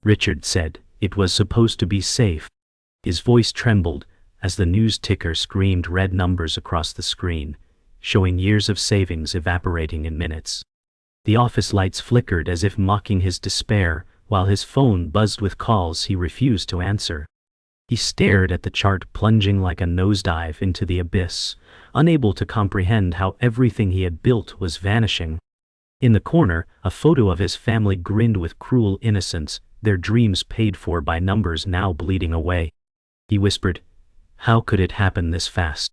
Richard said. It was supposed to be safe. His voice trembled as the news ticker screamed red numbers across the screen, showing years of savings evaporating in minutes. The office lights flickered as if mocking his despair, while his phone buzzed with calls he refused to answer. He stared at the chart plunging like a nosedive into the abyss, unable to comprehend how everything he had built was vanishing. In the corner, a photo of his family grinned with cruel innocence, their dreams paid for by numbers now bleeding away. He whispered, "How could it happen this fast?"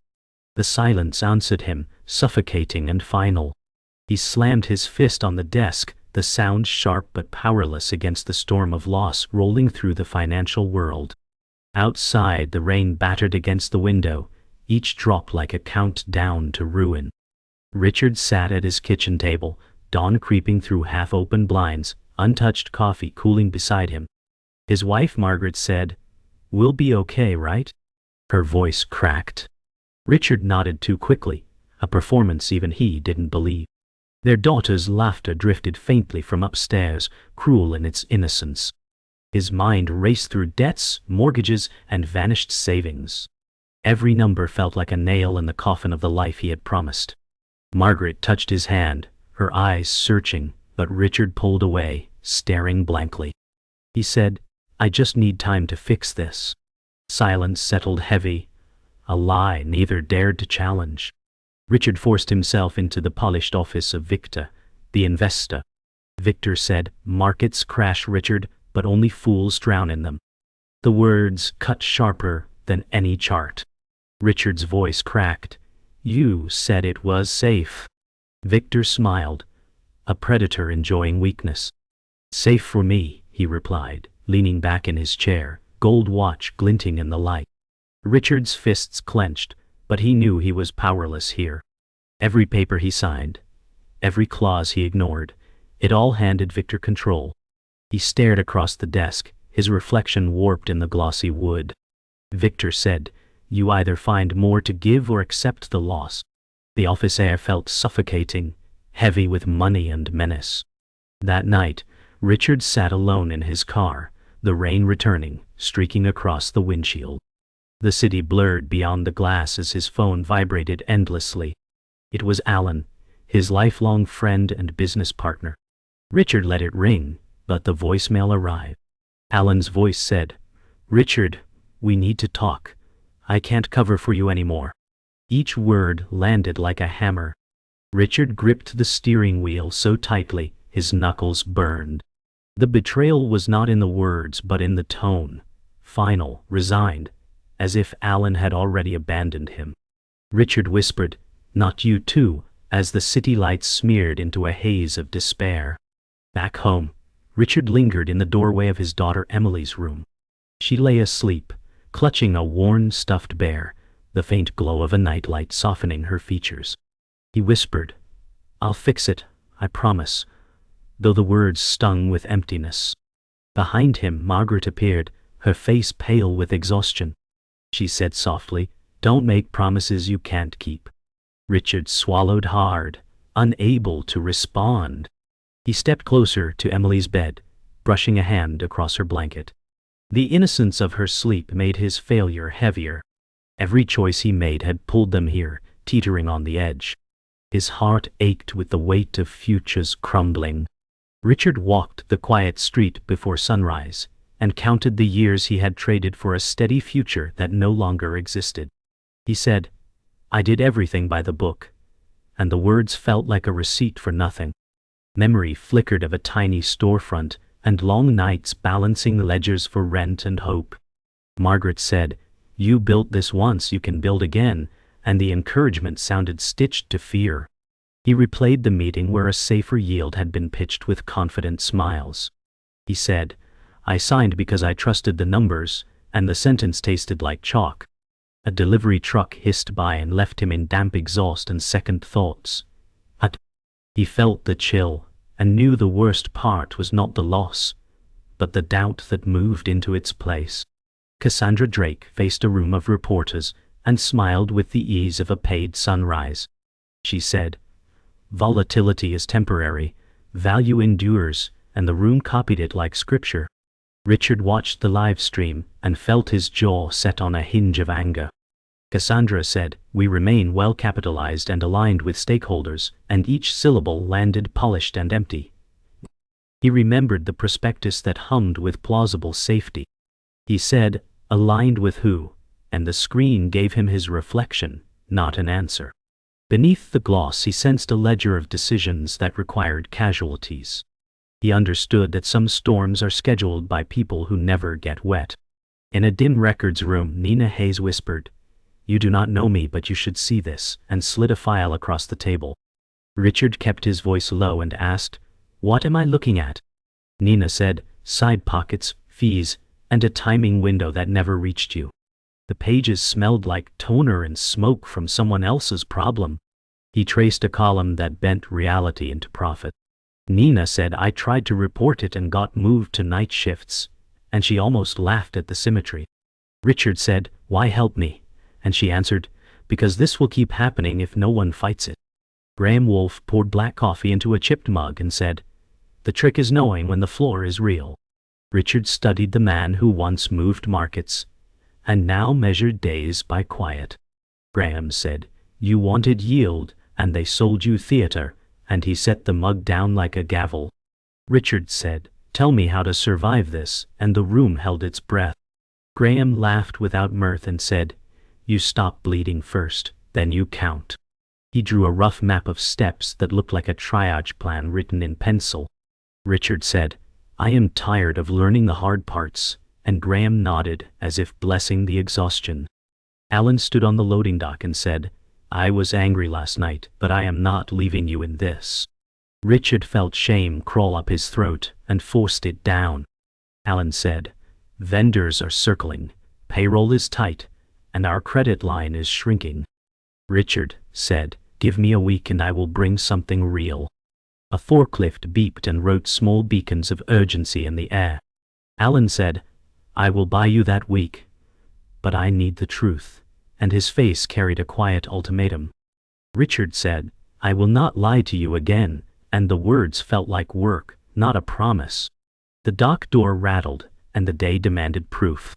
The silence answered him, suffocating and final. He slammed his fist on the desk, the sound sharp but powerless against the storm of loss rolling through the financial world. Outside, the rain battered against the window, each drop like a countdown to ruin. Richard sat at his kitchen table, dawn creeping through half-open blinds, untouched coffee cooling beside him. His wife Margaret said, "We'll be okay, right?" Her voice cracked. Richard nodded too quickly, a performance even he didn't believe. Their daughter's laughter drifted faintly from upstairs, cruel in its innocence. His mind raced through debts, mortgages, and vanished savings. Every number felt like a nail in the coffin of the life he had promised. Margaret touched his hand, her eyes searching, but Richard pulled away, staring blankly. He said, "I just need time to fix this." Silence settled heavy, a lie neither dared to challenge. Richard forced himself into the polished office of Victor, the investor. Victor said, "Markets crash, Richard, but only fools drown in them." The words cut sharper than any chart. Richard's voice cracked. "You said it was safe." Victor smiled, a predator enjoying weakness. "Safe for me," he replied, leaning back in his chair, gold watch glinting in the light. Richard's fists clenched, but he knew he was powerless here. Every paper he signed, every clause he ignored, it all handed Victor control. He stared across the desk, his reflection warped in the glossy wood. Victor said, "You either find more to give or accept the loss." The office air felt suffocating, heavy with money and menace. That night, Richard sat alone in his car, the rain returning, streaking across the windshield. The city blurred beyond the glass as his phone vibrated endlessly. It was Alan, his lifelong friend and business partner. Richard let it ring, but the voicemail arrived. Alan's voice said, "Richard, we need to talk. I can't cover for you anymore." Each word landed like a hammer. Richard gripped the steering wheel so tightly, his knuckles burned. The betrayal was not in the words but in the tone, final, resigned, as if Alan had already abandoned him. Richard whispered, "Not you too," as the city lights smeared into a haze of despair. Back home, Richard lingered in the doorway of his daughter Emily's room. She lay asleep, clutching a worn stuffed bear, the faint glow of a nightlight softening her features. He whispered, "I'll fix it, I promise," though the words stung with emptiness. Behind him, Margaret appeared, her face pale with exhaustion. She said softly, "Don't make promises you can't keep." Richard swallowed hard, unable to respond. He stepped closer to Emily's bed, brushing a hand across her blanket. The innocence of her sleep made his failure heavier. Every choice he made had pulled them here, teetering on the edge. His heart ached with the weight of futures crumbling. Richard walked the quiet street before sunrise, and counted the years he had traded for a steady future that no longer existed. He said, "I did everything by the book," and the words felt like a receipt for nothing. Memory flickered of a tiny storefront, and long nights balancing ledgers for rent and hope. Margaret said, "You built this once, you can build again," and the encouragement sounded stitched to fear. He replayed the meeting where a safer yield had been pitched with confident smiles. He said, "I signed because I trusted the numbers," and the sentence tasted like chalk. A delivery truck hissed by and left him in damp exhaust and second thoughts. He felt the chill, and knew the worst part was not the loss, but the doubt that moved into its place. Cassandra Drake faced a room of reporters and smiled with the ease of a paid sunrise. She said, "Volatility is temporary, value endures," and the room copied it like scripture. Richard watched the live stream and felt his jaw set on a hinge of anger. Cassandra said, "We remain well capitalized and aligned with stakeholders," and each syllable landed polished and empty. He remembered the prospectus that hummed with plausible safety. He said, "Aligned with who?" and the screen gave him his reflection, not an answer. Beneath the gloss he sensed a ledger of decisions that required casualties. He understood that some storms are scheduled by people who never get wet. In a dim records room, Nina Hayes whispered, "You do not know me, but you should see this," and slid a file across the table. Richard kept his voice low and asked, "What am I looking at?" Nina said, "Side pockets, fees, and a timing window that never reached you." The pages smelled like toner and smoke from someone else's problem. He traced a column that bent reality into profit. Nina said, "I tried to report it and got moved to night shifts," and she almost laughed at the symmetry. Richard said, "Why help me?" and she answered, "Because this will keep happening if no one fights it." Graham Wolfe poured black coffee into a chipped mug and said, "The trick is knowing when the floor is real." Richard studied the man who once moved markets and now measured days by quiet. Graham said, "You wanted yield, and they sold you theater," and he set the mug down like a gavel. Richard said, "Tell me how to survive this," and the room held its breath. Graham laughed without mirth and said, "You stop bleeding first, then you count." He drew a rough map of steps that looked like a triage plan written in pencil. Richard said, "I am tired of learning the hard parts," and Graham nodded as if blessing the exhaustion. Alan stood on the loading dock and said, "I was angry last night, but I am not leaving you in this." Richard felt shame crawl up his throat and forced it down. Alan said, "Vendors are circling, payroll is tight, and our credit line is shrinking." Richard said, "Give me a week and I will bring something real." A forklift beeped and wrote small beacons of urgency in the air. Alan said, "I will buy you that week, but I need the truth," and his face carried a quiet ultimatum. Richard said, "I will not lie to you again," and the words felt like work, not a promise. The dock door rattled, and the day demanded proof.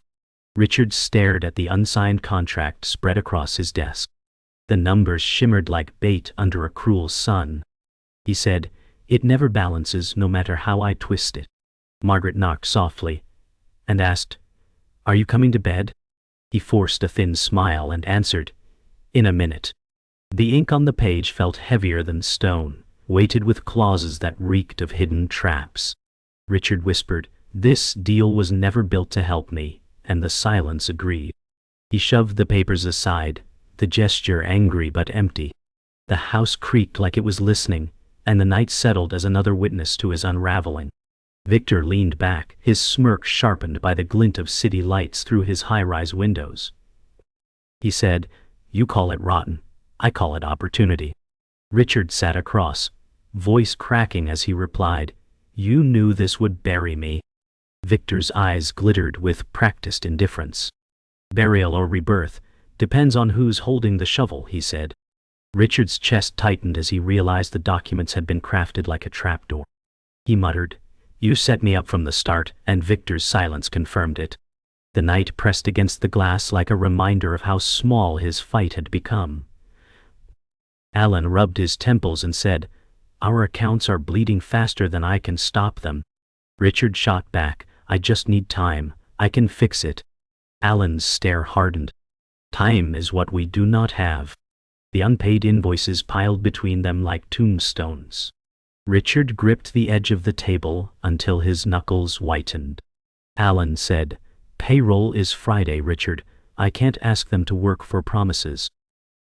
Richard stared at the unsigned contract spread across his desk. The numbers shimmered like bait under a cruel sun. He said, "It never balances no matter how I twist it." Margaret knocked softly and asked, "Are you coming to bed?" He forced a thin smile and answered, "In a minute." The ink on the page felt heavier than stone, weighted with clauses that reeked of hidden traps. Richard whispered, "This deal was never built to help me," and the silence agreed. He shoved the papers aside, the gesture angry but empty. The house creaked like it was listening, and the night settled as another witness to his unraveling. Victor leaned back, his smirk sharpened by the glint of city lights through his high-rise windows. He said, "You call it rotten, I call it opportunity." Richard sat across, voice cracking as he replied, "You knew this would bury me." Victor's eyes glittered with practiced indifference. "Burial or rebirth depends on who's holding the shovel," he said. Richard's chest tightened as he realized the documents had been crafted like a trapdoor. He muttered, "You set me up from the start," and Victor's silence confirmed it. The night pressed against the glass like a reminder of how small his fight had become. Alan rubbed his temples and said, "Our accounts are bleeding faster than I can stop them." Richard shot back, "I just need time. I can fix it." Alan's stare hardened. "Time is what we do not have." The unpaid invoices piled between them like tombstones. Richard gripped the edge of the table until his knuckles whitened. Alan said, "Payroll is Friday, Richard. I can't ask them to work for promises."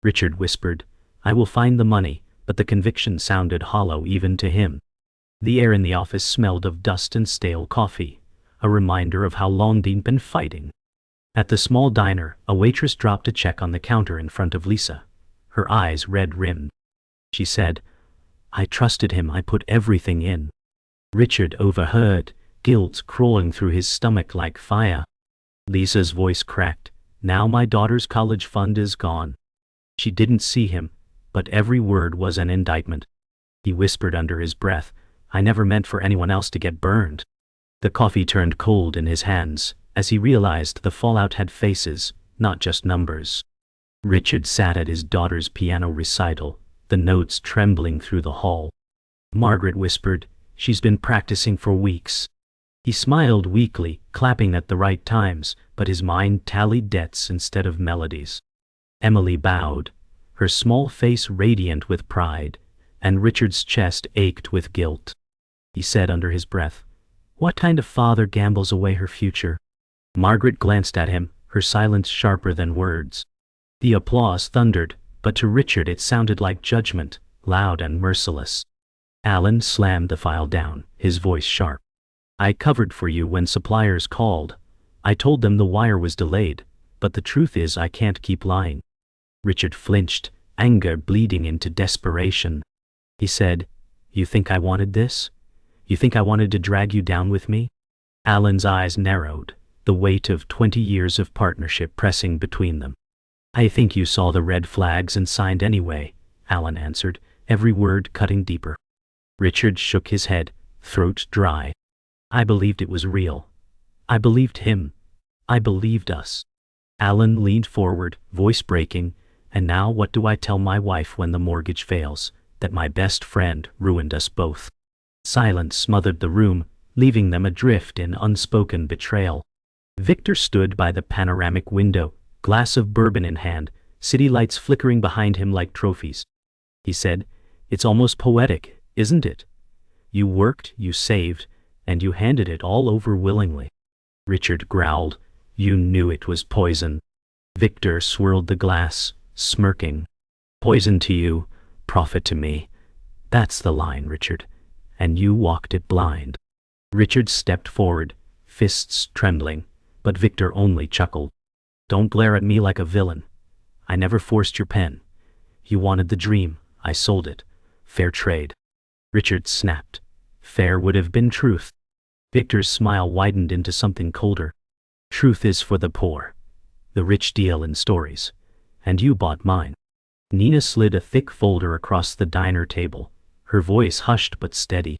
Richard whispered, "I will find the money," but the conviction sounded hollow even to him. The air in the office smelled of dust and stale coffee, a reminder of how long they'd been fighting. At the small diner, a waitress dropped a check on the counter in front of Lisa, her eyes red-rimmed. She said, "I trusted him, I put everything in." Richard overheard, guilt crawling through his stomach like fire. Lisa's voice cracked, "Now my daughter's college fund is gone." She didn't see him, but every word was an indictment. He whispered under his breath, "I never meant for anyone else to get burned." The coffee turned cold in his hands as he realized the fallout had faces, not just numbers. Richard sat at his daughter's piano recital, the notes trembling through the hall. Margaret whispered, "She's been practicing for weeks." He smiled weakly, clapping at the right times, but his mind tallied debts instead of melodies. Emily bowed, her small face radiant with pride, and Richard's chest ached with guilt. He said under his breath, "What kind of father gambles away her future?" Margaret glanced at him, her silence sharper than words. The applause thundered, but to Richard it sounded like judgment, loud and merciless. Alan slammed the file down, his voice sharp. "I covered for you when suppliers called. I told them the wire was delayed, but the truth is I can't keep lying." Richard flinched, anger bleeding into desperation. He said, "You think I wanted this? You think I wanted to drag you down with me?" Alan's eyes narrowed, the weight of 20 years of partnership pressing between them. "I think you saw the red flags and signed anyway," Alan answered, every word cutting deeper. Richard shook his head, throat dry. "I believed it was real. I believed him. I believed us." Alan leaned forward, voice breaking, "And now what do I tell my wife when the mortgage fails? That my best friend ruined us both." Silence smothered the room, leaving them adrift in unspoken betrayal. Victor stood by the panoramic window, glass of bourbon in hand, city lights flickering behind him like trophies. He said, "It's almost poetic, isn't it? You worked, you saved, and you handed it all over willingly." Richard growled, "You knew it was poison." Victor swirled the glass, smirking. "Poison to you, profit to me. That's the line, Richard. And you walked it blind." Richard stepped forward, fists trembling, but Victor only chuckled. "Don't glare at me like a villain. I never forced your pen. You wanted the dream, I sold it. Fair trade." Richard snapped. Fair would have been truth. Victor's smile widened into something colder. "Truth is for the poor. The rich deal in stories. And you bought mine." Nina slid a thick folder across the diner table, her voice hushed but steady.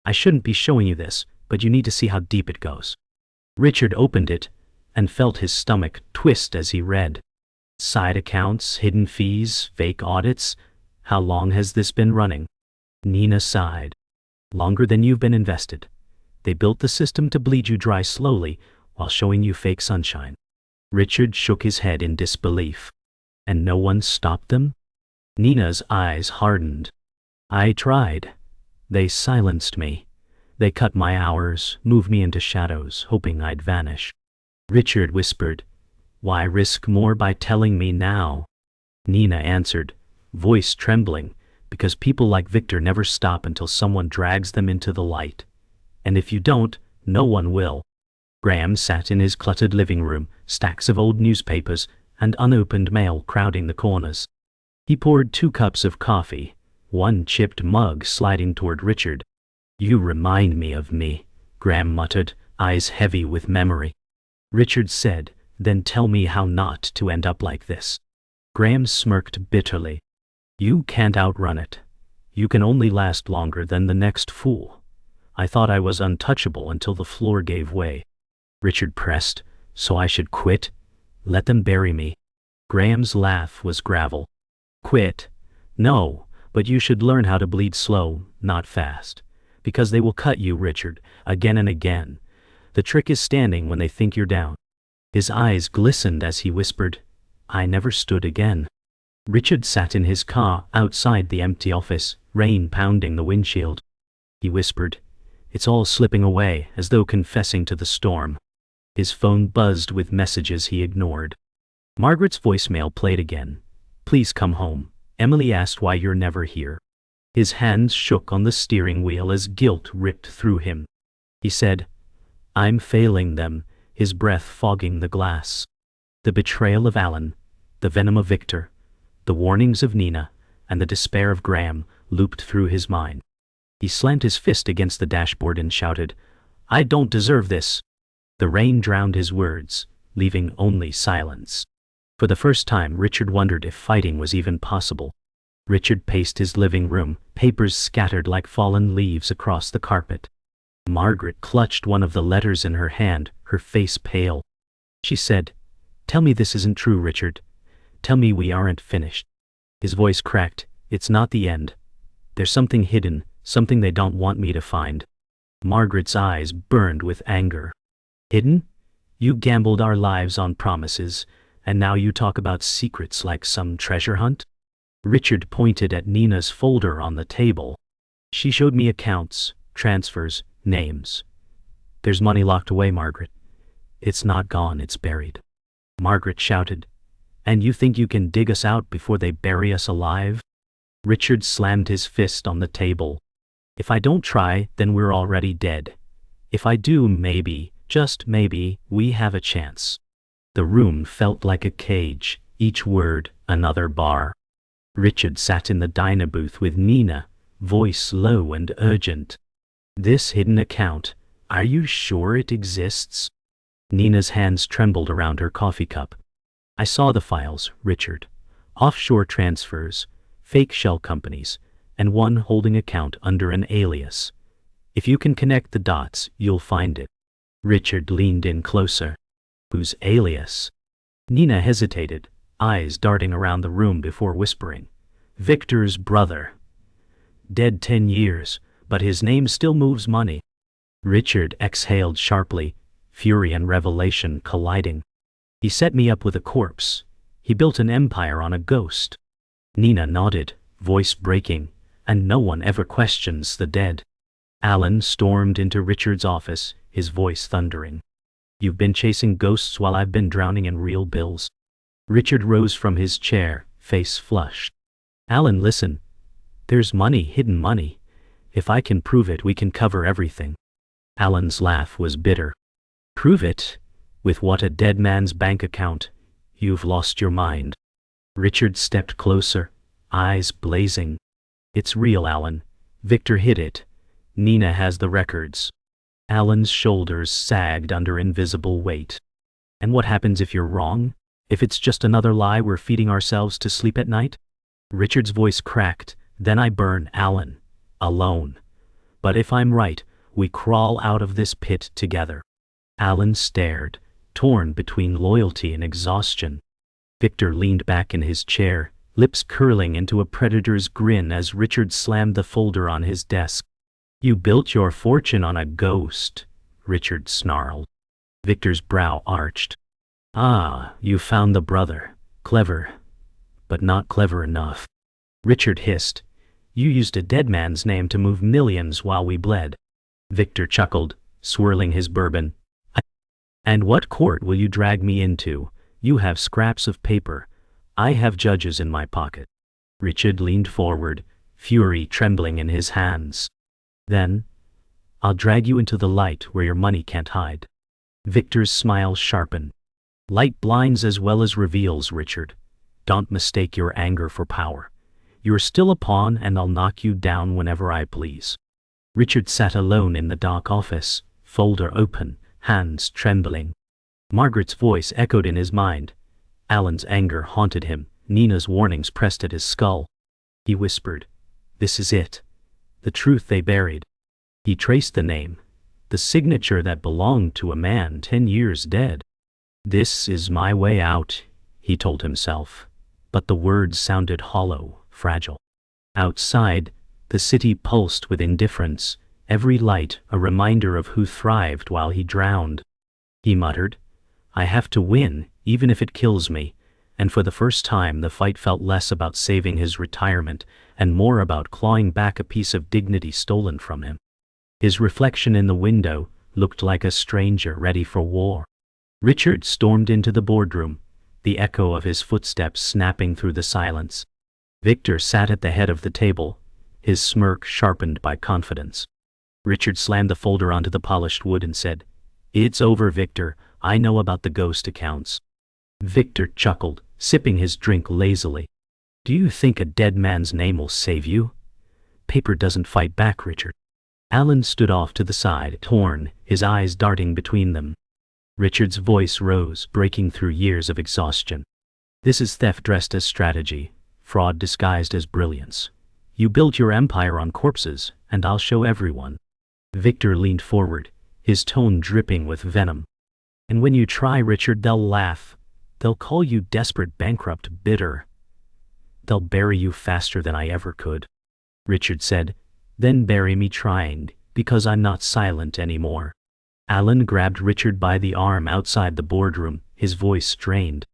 "I shouldn't be showing you this, but you need to see how deep it goes." Richard opened it and felt his stomach twist as he read. "Side accounts, hidden fees, fake audits. How long has this been running?" Nina sighed. "Longer than you've been invested. They built the system to bleed you dry slowly while showing you fake sunshine." Richard shook his head in disbelief. "And no one stopped them?" Nina's eyes hardened. "I tried. They silenced me. They cut my hours, moved me into shadows, hoping I'd vanish." Richard whispered, "Why risk more by telling me now?" Nina answered, voice trembling, "Because people like Victor never stop until someone drags them into the light. And if you don't, no one will." Graham sat in his cluttered living room, stacks of old newspapers and unopened mail crowding the corners. He poured 2 cups of coffee, one chipped mug sliding toward Richard. "You remind me of me," Graham muttered, eyes heavy with memory. Richard said, "Then tell me how not to end up like this." Graham smirked bitterly. "You can't outrun it. You can only last longer than the next fool. I thought I was untouchable until the floor gave way." Richard pressed, "So I should quit? Let them bury me." Graham's laugh was gravel. "Quit? No, but you should learn how to bleed slow, not fast. Because they will cut you, Richard, again and again. The trick is standing when they think you're down." His eyes glistened as he whispered, "I never stood again." Richard sat in his car outside the empty office, rain pounding the windshield. He whispered, "It's all slipping away," as though confessing to the storm. His phone buzzed with messages he ignored. Margaret's voicemail played again. "Please come home. Emily asked why you're never here." His hands shook on the steering wheel as guilt ripped through him. He said, "I'm failing them," his breath fogging the glass. The betrayal of Alan, the venom of Victor, the warnings of Nina, and the despair of Graham looped through his mind. He slammed his fist against the dashboard and shouted, "I don't deserve this." The rain drowned his words, leaving only silence. For the first time, Richard wondered if fighting was even possible. Richard paced his living room, papers scattered like fallen leaves across the carpet. Margaret clutched one of the letters in her hand, her face pale. She said, "Tell me this isn't true, Richard. Tell me we aren't finished." His voice cracked. "It's not the end. There's something hidden, something they don't want me to find." Margaret's eyes burned with anger. "Hidden? You gambled our lives on promises, and now you talk about secrets like some treasure hunt?" Richard pointed at Nina's folder on the table. "She showed me accounts, transfers, names. There's money locked away, Margaret. It's not gone, it's buried." Margaret shouted, "And you think you can dig us out before they bury us alive?" Richard slammed his fist on the table. "If I don't try, then we're already dead. If I do, maybe, just maybe, we have a chance." The room felt like a cage, each word another bar. Richard sat in the diner booth with Nina, voice low and urgent. "This hidden account, are you sure it exists?" Nina's hands trembled around her coffee cup. "I saw the files, Richard. Offshore transfers, fake shell companies, and one holding account under an alias. If you can connect the dots, you'll find it." Richard leaned in closer. "Whose alias?" Nina hesitated, eyes darting around the room before whispering. "Victor's brother. Dead 10 years, but his name still moves money." Richard exhaled sharply, fury and revelation colliding. "He set me up with a corpse. He built an empire on a ghost." Nina nodded, voice breaking, "And no one ever questions the dead." Alan stormed into Richard's office, his voice thundering. "You've been chasing ghosts while I've been drowning in real bills." Richard rose from his chair, face flushed. "Alan, listen. There's money, hidden money. If I can prove it, we can cover everything." Alan's laugh was bitter. "Prove it? With what, a dead man's bank account? You've lost your mind." Richard stepped closer, eyes blazing. "It's real, Alan. Victor hid it. Nina has the records." Alan's shoulders sagged under invisible weight. "And what happens if you're wrong? If it's just another lie we're feeding ourselves to sleep at night?" Richard's voice cracked. "Then I burn Alan. Alone. But if I'm right, we crawl out of this pit together." Alan stared, torn between loyalty and exhaustion. Victor leaned back in his chair, lips curling into a predator's grin as Richard slammed the folder on his desk. "You built your fortune on a ghost," Richard snarled. Victor's brow arched. "Ah, you found the brother. Clever. But not clever enough." Richard hissed. "You used a dead man's name to move millions while we bled." Victor chuckled, swirling his bourbon. "And what court will you drag me into? You have scraps of paper. I have judges in my pocket." Richard leaned forward, fury trembling in his hands. "Then, I'll drag you into the light where your money can't hide." Victor's smile sharpened. "Light blinds as well as reveals, Richard. Don't mistake your anger for power. You're still a pawn, and I'll knock you down whenever I please." Richard sat alone in the dark office, folder open, hands trembling. Margaret's voice echoed in his mind. Alan's anger haunted him. Nina's warnings pressed at his skull. He whispered, "This is it. The truth they buried." He traced the name, the signature that belonged to a man 10 years dead. "This is my way out," he told himself, but the words sounded hollow, fragile. Outside, the city pulsed with indifference, every light a reminder of who thrived while he drowned. He muttered, "I have to win, even if it kills me," and for the first time the fight felt less about saving his retirement and more about clawing back a piece of dignity stolen from him. His reflection in the window looked like a stranger ready for war. Richard stormed into the boardroom, the echo of his footsteps snapping through the silence. Victor sat at the head of the table, his smirk sharpened by confidence. Richard slammed the folder onto the polished wood and said, "It's over, Victor. I know about the ghost accounts." Victor chuckled, sipping his drink lazily. "Do you think a dead man's name will save you? Paper doesn't fight back, Richard." Alan stood off to the side, torn, his eyes darting between them. Richard's voice rose, breaking through years of exhaustion. "This is theft dressed as strategy, fraud disguised as brilliance. You built your empire on corpses, and I'll show everyone." Victor leaned forward, his tone dripping with venom. And when you try, Richard, they'll laugh. They'll call you desperate, bankrupt, bitter. They'll bury you faster than I ever could. Richard said, then bury me trying, because I'm not silent anymore. Alan grabbed Richard by the arm outside the boardroom, his voice strained.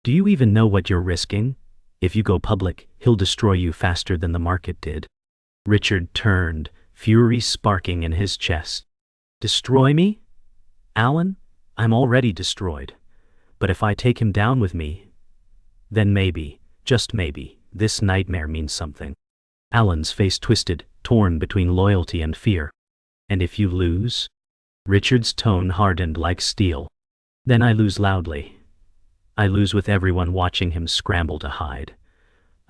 Do you even know what you're risking? If you go public, he'll destroy you faster than the market did. Richard turned, fury sparking in his chest. Destroy me? Alan? I'm already destroyed. But if I take him down with me, then maybe, just maybe, this nightmare means something. Alan's face twisted, torn between loyalty and fear. And if you lose? Richard's tone hardened like steel. Then I lose loudly. I lose with everyone watching him scramble to hide.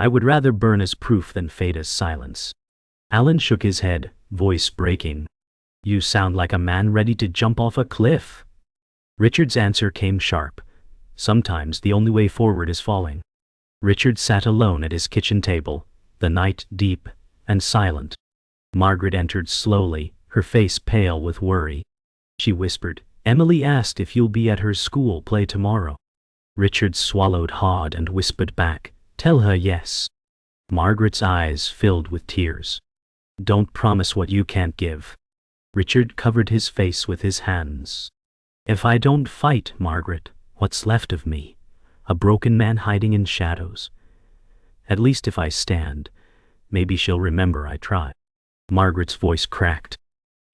I would rather burn as proof than fade as silence. Alan shook his head, voice breaking. You sound like a man ready to jump off a cliff. Richard's answer came sharp. Sometimes the only way forward is falling. Richard sat alone at his kitchen table, the night deep and silent. Margaret entered slowly, her face pale with worry. She whispered, Emily asked if you'll be at her school play tomorrow. Richard swallowed hard and whispered back, Tell her yes. Margaret's eyes filled with tears. Don't promise what you can't give. Richard covered his face with his hands. If I don't fight, Margaret, what's left of me? A broken man hiding in shadows. At least if I stand, maybe she'll remember I tried. Margaret's voice cracked.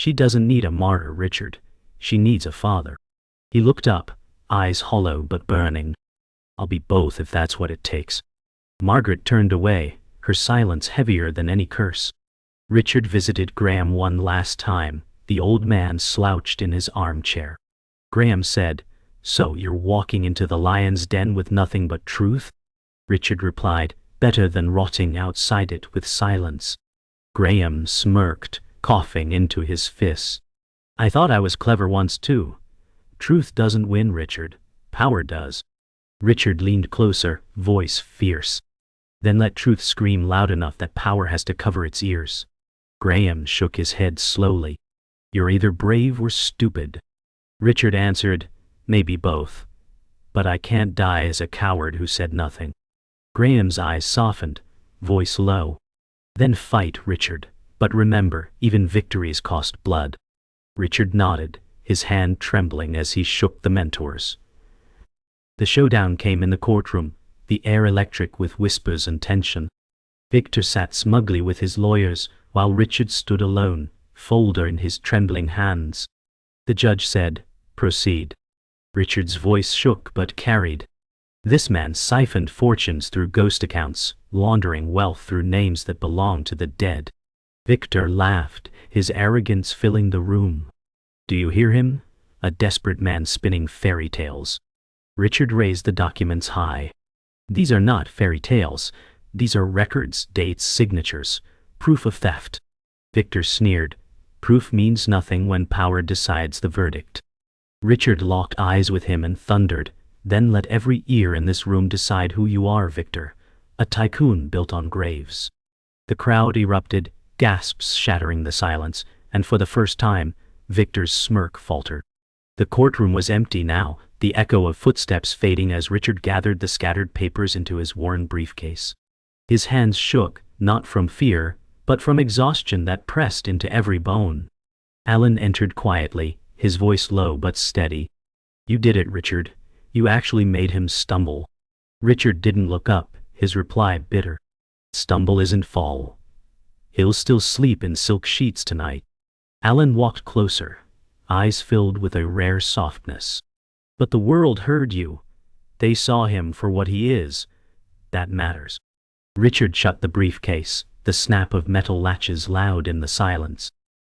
She doesn't need a martyr, Richard. She needs a father. He looked up, eyes hollow but burning. I'll be both if that's what it takes. Margaret turned away, her silence heavier than any curse. Richard visited Graham one last time. The old man slouched in his armchair. Graham said, So you're walking into the lion's den with nothing but truth? Richard replied, Better than rotting outside it with silence. Graham smirked, coughing into his fist. I thought I was clever once too. Truth doesn't win, Richard. Power does. Richard leaned closer, voice fierce. Then let truth scream loud enough that power has to cover its ears. Graham shook his head slowly. You're either brave or stupid. Richard answered, Maybe both. But I can't die as a coward who said nothing. Graham's eyes softened, voice low. Then fight, Richard. But remember, even victories cost blood. Richard nodded, his hand trembling as he shook the mentors. The showdown came in the courtroom, the air electric with whispers and tension. Victor sat smugly with his lawyers, while Richard stood alone, folder in his trembling hands. The judge said, Proceed. Richard's voice shook but carried. This man siphoned fortunes through ghost accounts, laundering wealth through names that belonged to the dead. Victor laughed, his arrogance filling the room. Do you hear him? A desperate man spinning fairy tales. Richard raised the documents high. These are not fairy tales. These are records, dates, signatures, proof of theft. Victor sneered. Proof means nothing when power decides the verdict. Richard locked eyes with him and thundered, Then let every ear in this room decide who you are, Victor. A tycoon built on graves. The crowd erupted, gasps shattering the silence, and for the first time, Victor's smirk faltered. The courtroom was empty now, the echo of footsteps fading as Richard gathered the scattered papers into his worn briefcase. His hands shook, not from fear, but from exhaustion that pressed into every bone. Alan entered quietly, his voice low but steady. You did it, Richard. You actually made him stumble. Richard didn't look up, his reply bitter. Stumble isn't fall. He'll still sleep in silk sheets tonight. Alan walked closer, eyes filled with a rare softness. But the world heard you. They saw him for what he is. That matters. Richard shut the briefcase, the snap of metal latches loud in the silence.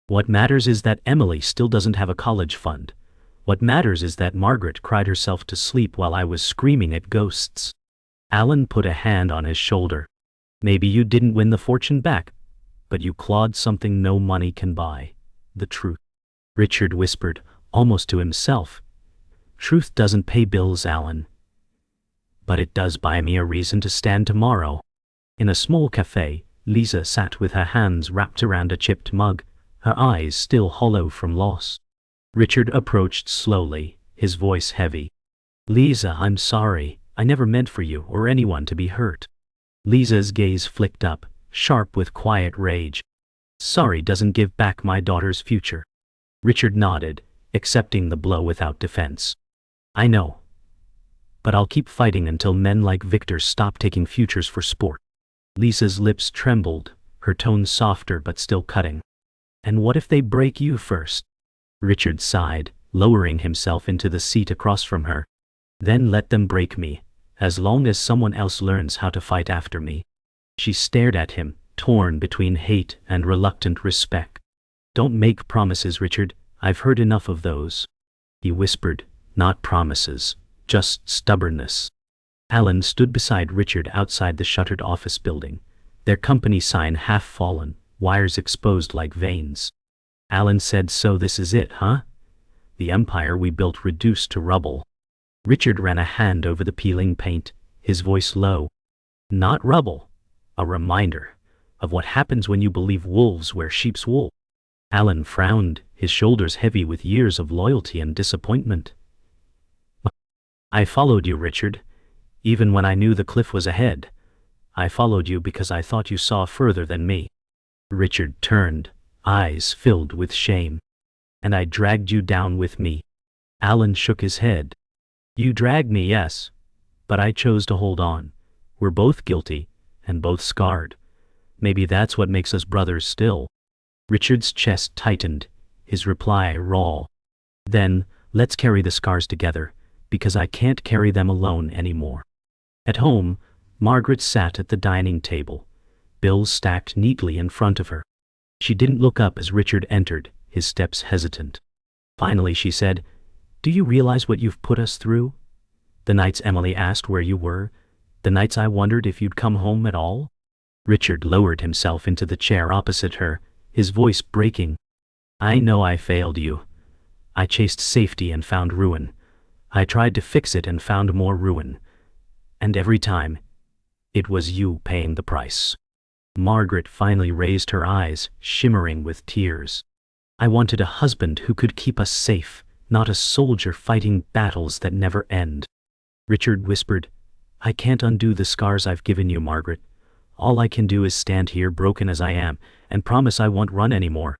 What matters is that Emily still doesn't have a college fund. What matters is that Margaret cried herself to sleep while I was screaming at ghosts. Alan put a hand on his shoulder. Maybe you didn't win the fortune back, but you clawed something no money can buy. The truth. Richard whispered, almost to himself. Truth doesn't pay bills, Alan. But it does buy me a reason to stand tomorrow. In a small cafe, Lisa sat with her hands wrapped around a chipped mug, her eyes still hollow from loss. Richard approached slowly, his voice heavy. "Lisa, I'm sorry. I never meant for you or anyone to be hurt." Lisa's gaze flicked up, sharp with quiet rage. "Sorry doesn't give back my daughter's future." Richard nodded, accepting the blow without defense. "I know. But I'll keep fighting until men like Victor stop taking futures for sport." Lisa's lips trembled, her tone softer but still cutting. "And what if they break you first?" Richard sighed, lowering himself into the seat across from her. "Then let them break me, as long as someone else learns how to fight after me." She stared at him, torn between hate and reluctant respect. "Don't make promises, Richard. I've heard enough of those." He whispered, "Not promises, just stubbornness." Alan stood beside Richard outside the shuttered office building, their company sign half fallen, wires exposed like veins. Alan said, "So this is it, huh? The empire we built reduced to rubble." Richard ran a hand over the peeling paint, his voice low. "Not rubble. A reminder of what happens when you believe wolves wear sheep's wool." Alan frowned, his shoulders heavy with years of loyalty and disappointment. "I followed you, Richard. Even when I knew the cliff was ahead. I followed you because I thought you saw further than me." Richard turned, eyes filled with shame. "And I dragged you down with me." Alan shook his head. "You dragged me, yes. But I chose to hold on. We're both guilty, and both scarred. Maybe that's what makes us brothers still." Richard's chest tightened, his reply raw. "Then, let's carry the scars together, because I can't carry them alone anymore." At home, Margaret sat at the dining table, bills stacked neatly in front of her. She didn't look up as Richard entered, his steps hesitant. Finally she said, "Do you realize what you've put us through? The nights Emily asked where you were, the nights I wondered if you'd come home at all?" Richard lowered himself into the chair opposite her, his voice breaking. "I know I failed you. I chased safety and found ruin. I tried to fix it and found more ruin. And every time, it was you paying the price." Margaret finally raised her eyes, shimmering with tears. "I wanted a husband who could keep us safe, not a soldier fighting battles that never end." Richard whispered, "I can't undo the scars I've given you, Margaret. All I can do is stand here broken as I am, and promise I won't run anymore."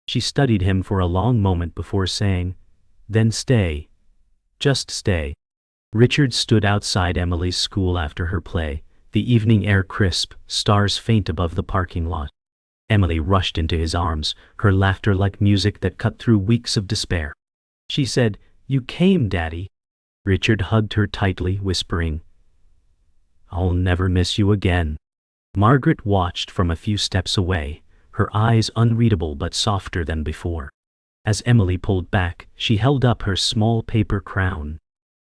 She studied him for a long moment before saying, "Then stay. Just stay." Richard stood outside Emily's school after her play, the evening air crisp, stars faint above the parking lot. Emily rushed into his arms, her laughter like music that cut through weeks of despair. She said, "You came, Daddy." Richard hugged her tightly, whispering, "I'll never miss you again." Margaret watched from a few steps away, her eyes unreadable but softer than before. As Emily pulled back, she held up her small paper crown.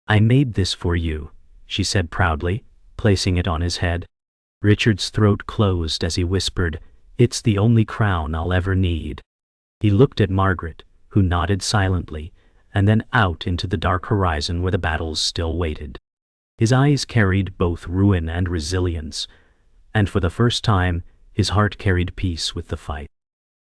"I made this for you," she said proudly, placing it on his head. Richard's throat closed as he whispered, "It's the only crown I'll ever need." He looked at Margaret, who nodded silently, and then out into the dark horizon where the battles still waited. His eyes carried both ruin and resilience, and for the first time, his heart carried peace with the fight.